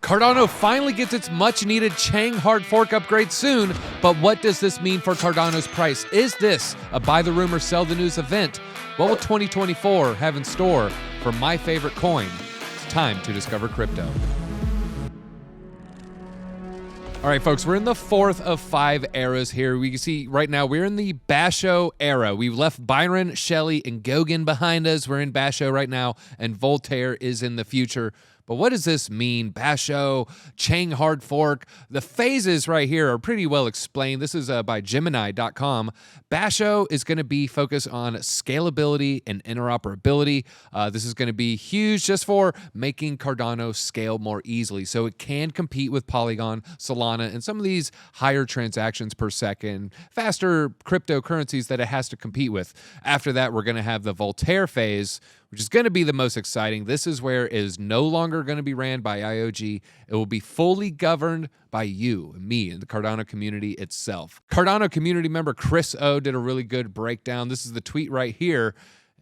Cardano finally gets its much-needed Chang hard fork upgrade soon, but what does this mean for Cardano's price? Is this a buy the rumor, sell the news event? What will 2024 have in store for my favorite coin? It's time to discover crypto. All right, folks, we're in the fourth of 5 eras here. We can see right now we're in the Basho era. We've left Byron, Shelley, and Gauguin behind us. We're in Basho right now, and Voltaire is in the future. But what does this mean? Basho, Chang hard fork. The phases right here are pretty well explained. This is by Gemini.com. Basho is going to be focused on scalability and interoperability. This is going to be huge just for making Cardano scale more easily. So it can compete with Polygon, Solana, and some of these higher transactions per second, faster cryptocurrencies that it has to compete with. After that, we're going to have the Voltaire phase, which is going to be the most exciting. This is where it is no longer going to be ran by IOG. It will be fully governed by you, me, and the Cardano community itself. Cardano community member Chris O did a really good breakdown. This is the tweet right here.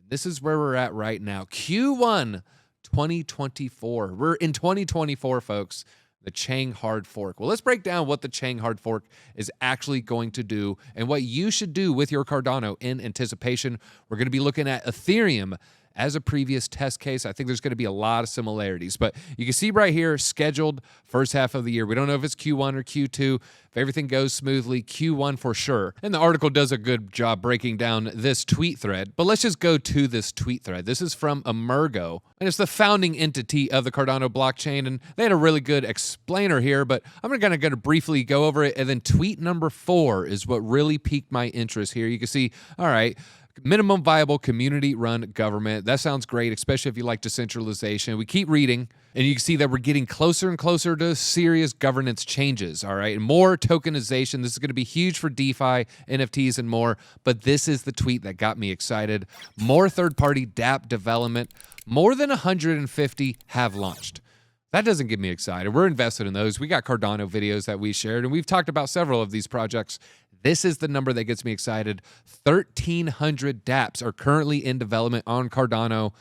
This is where we're at right now. Q1 2024. We're in 2024, folks. The Chang hard fork. Well, let's break down what the Chang hard fork is actually going to do and what you should do with your Cardano in anticipation. We're going to be looking at Ethereum as a previous test case. I think there's going to be a lot of similarities, but you can see right here, scheduled first half of the year. We don't know if it's Q1 or Q2. If everything goes smoothly, Q1 for sure. And the article does a good job breaking down this tweet thread, but let's just go to this tweet thread. This is from Emergo, and it's the founding entity of the Cardano blockchain, and they had a really good explainer here, but I'm going to briefly go over it, and then tweet number 4 is what really piqued my interest here. You can see, all right, minimum viable community-run government. That sounds great, especially if you like decentralization. We keep reading, and you can see that we're getting closer and closer to serious governance changes, all right? And more tokenization. This is going to be huge for DeFi, NFTs, and more. But this is the tweet that got me excited. More third-party dApp development. More than 150 have launched. That doesn't get me excited. We're invested in those. We got Cardano videos that we shared, and we've talked about several of these projects. This is the number that gets me excited. 1,300 dApps are currently in development on Cardano.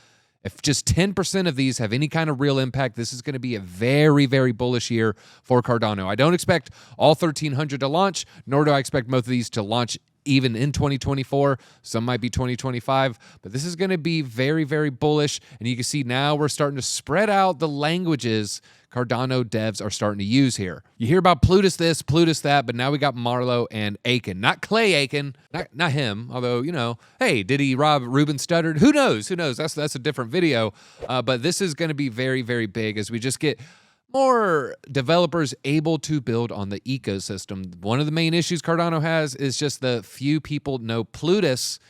If just 10% of these have any kind of real impact, this is going to be a very, very bullish year for Cardano. I don't expect all 1,300 to launch, nor do I expect most of these to launch even in 2024. Some might be 2025, but this is going to be very, very bullish. And you can see now we're starting to spread out the languages Cardano devs are starting to use here. You hear about Plutus this, Plutus that, but now we got Marlowe and Aiken. Not Clay Aiken, not him, although, you know, hey, did he rob Ruben Studdard? Who knows? Who knows? That's a different video. But this is going to be very, very big as we just get more developers able to build on the ecosystem. One of the main issues Cardano has is just the few people know Plutus.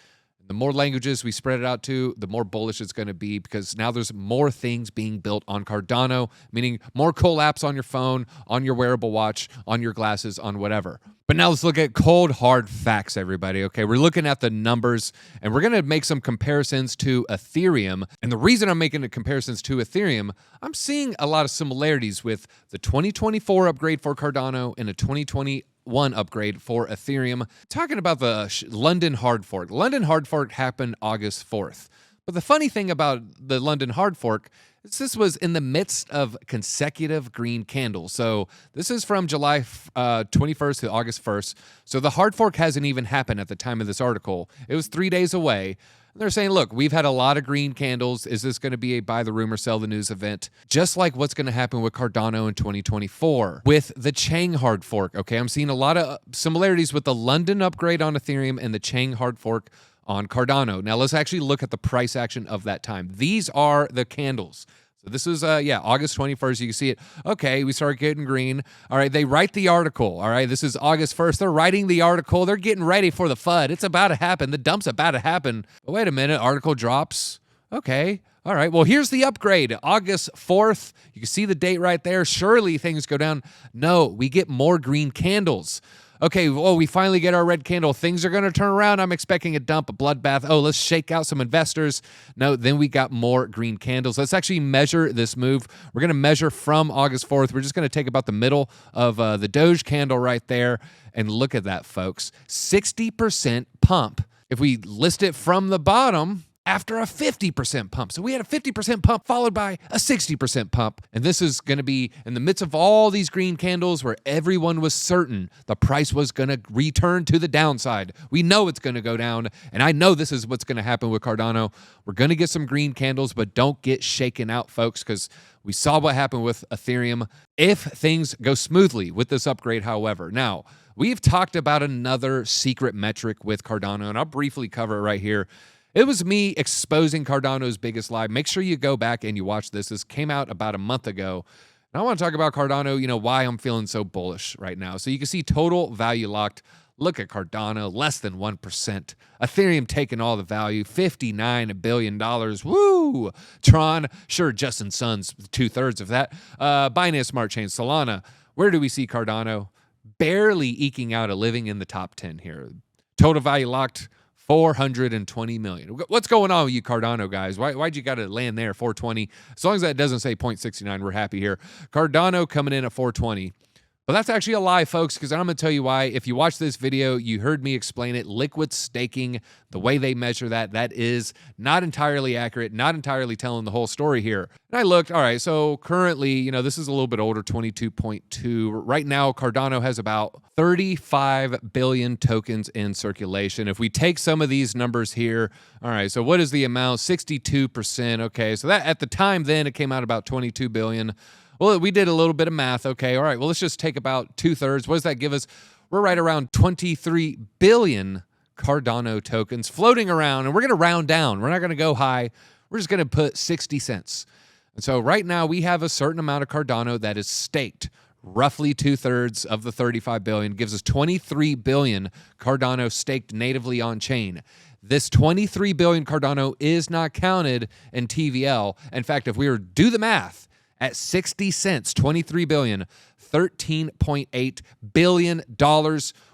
The more languages we spread it out to, the more bullish it's going to be because now there's more things being built on Cardano, meaning more cool apps on your phone, on your wearable watch, on your glasses, on whatever. But now let's look at cold, hard facts, everybody. Okay, we're looking at the numbers, and we're going to make some comparisons to Ethereum. And the reason I'm making the comparisons to Ethereum, I'm seeing a lot of similarities with the 2024 upgrade for Cardano and a 2021 upgrade for Ethereum. Talking about the London hard fork. London hard fork happened August 4th. But the funny thing about the London hard fork is this was in the midst of consecutive green candles. So this is from July 21st to August 1st. So the hard fork hasn't even happened at the time of this article. It was 3 days away. And they're saying, look, we've had a lot of green candles. Is this going to be a buy the rumor, sell the news event? Just like what's going to happen with Cardano in 2024 with the Chang hard fork. Okay, I'm seeing a lot of similarities with the London upgrade on Ethereum and the Chang hard fork on Cardano. Now let's actually look at the price action of that time. These are the candles. So this is, August 21st. You can see it. Okay, we start getting green. All right, they write the article. All right, this is August 1st. They're writing the article. They're getting ready for the FUD. It's about to happen. The dump's about to happen. But wait a minute, article drops. Okay, all right. Well, here's the upgrade. August 4th. You can see the date right there. Surely things go down. No, we get more green candles. Okay, well, we finally get our red candle. Things are going to turn around. I'm expecting a dump, a bloodbath. Oh, let's shake out some investors. No, then we got more green candles. Let's actually measure this move. We're going to measure from August 4th. We're just going to take about the middle of the Doge candle right there. And look at that, folks. 60% pump. If we list it from the bottom, after a 50% pump. So we had a 50% pump followed by a 60% pump. And this is going to be in the midst of all these green candles where everyone was certain the price was going to return to the downside. We know it's going to go down. And I know this is what's going to happen with Cardano. We're going to get some green candles, but don't get shaken out, folks, because we saw what happened with Ethereum. If things go smoothly with this upgrade, however. Now, we've talked about another secret metric with Cardano, and I'll briefly cover it right here. It was me exposing Cardano's biggest lie. Make sure you go back and you watch this. This came out about a month ago. And I want to talk about Cardano, why I'm feeling so bullish right now. So you can see total value locked. Look at Cardano, less than 1%. Ethereum taking all the value, $59 billion. Woo! Tron, sure, Justin Sun's 2/3 of that. Binance Smart Chain, Solana. Where do we see Cardano? Barely eking out a living in the top 10 here. Total value locked, $420 million. What's going on with you Cardano guys? Why'd you got to land there, 420? As long as that doesn't say 0.69, we're happy here. Cardano coming in at 420. But that's actually a lie, folks, because I'm going to tell you why. If you watch this video, you heard me explain it. Liquid staking, the way they measure that is not entirely accurate, not entirely telling the whole story here. And I looked, all right, so currently, this is a little bit older, 22.2. Right now, Cardano has about 35 billion tokens in circulation. If we take some of these numbers here, all right, so what is the amount? 62%. Okay, so that at the time then, it came out about 22 billion. Well, we did a little bit of math. Okay, all right, well, let's just take about 2/3. What does that give us? We're right around 23 billion Cardano tokens floating around, and we're going to round down. We're not going to go high. We're just going to put 60 cents. And so right now we have a certain amount of Cardano that is staked. Roughly 2/3 of the 35 billion gives us 23 billion Cardano staked natively on chain. This 23 billion Cardano is not counted in TVL. In fact, if we were to do the math, at 60 cents, 23 billion, $13.8 billion.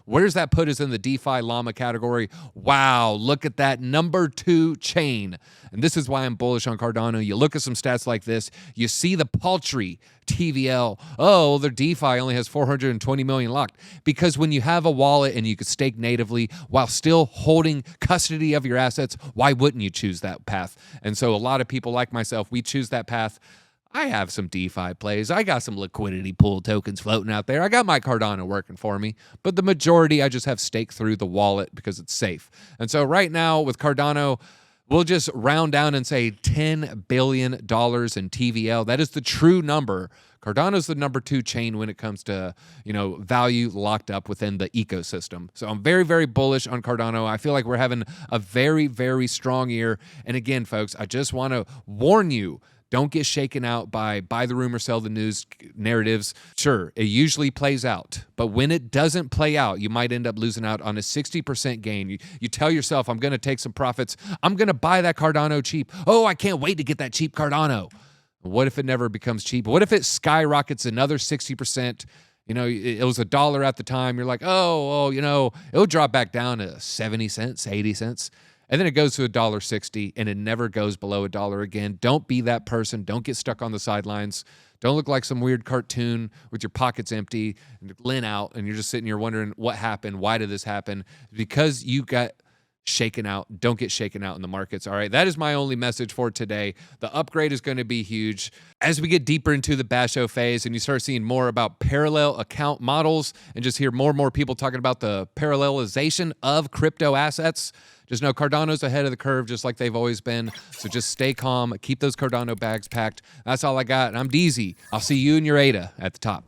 Where does that put us in the DeFi Llama category? Wow, look at that, number 2 chain. And this is why I'm bullish on Cardano. You look at some stats like this, you see the paltry TVL. Oh, their DeFi only has 420 million locked. Because when you have a wallet and you can stake natively while still holding custody of your assets, why wouldn't you choose that path? And so a lot of people like myself, we choose that path. I have some DeFi plays. I got some liquidity pool tokens floating out there. I got my Cardano working for me. But the majority I just have staked through the wallet because it's safe. And so right now with Cardano, we'll just round down and say $10 billion in TVL. That is the true number. Cardano's the number 2 chain when it comes to, value locked up within the ecosystem. So I'm very, very bullish on Cardano. I feel like we're having a very, very strong year. And again, folks, I just want to warn you, don't get shaken out by buy the rumor, sell the news narratives. Sure, it usually plays out. But when it doesn't play out, you might end up losing out on a 60% gain. You tell yourself, I'm going to take some profits. I'm going to buy that Cardano cheap. Oh, I can't wait to get that cheap Cardano. What if it never becomes cheap? What if it skyrockets another 60%? It was $1 at the time. You're like, it'll drop back down to 70 cents, 80 cents. And then it goes to $1.60 and it never goes below $1 again. Don't be that person. Don't get stuck on the sidelines. Don't look like some weird cartoon with your pockets empty and lint out and you're just sitting here wondering what happened. Why did this happen? Because you got shaken out. Don't get shaken out in the markets. All right. That is my only message for today. The upgrade is going to be huge. As we get deeper into the Basho phase and you start seeing more about parallel account models and just hear more and more people talking about the parallelization of crypto assets, just know Cardano's ahead of the curve just like they've always been. So just stay calm. Keep those Cardano bags packed. That's all I got. And I'm Deezy. I'll see you in your ADA at the top.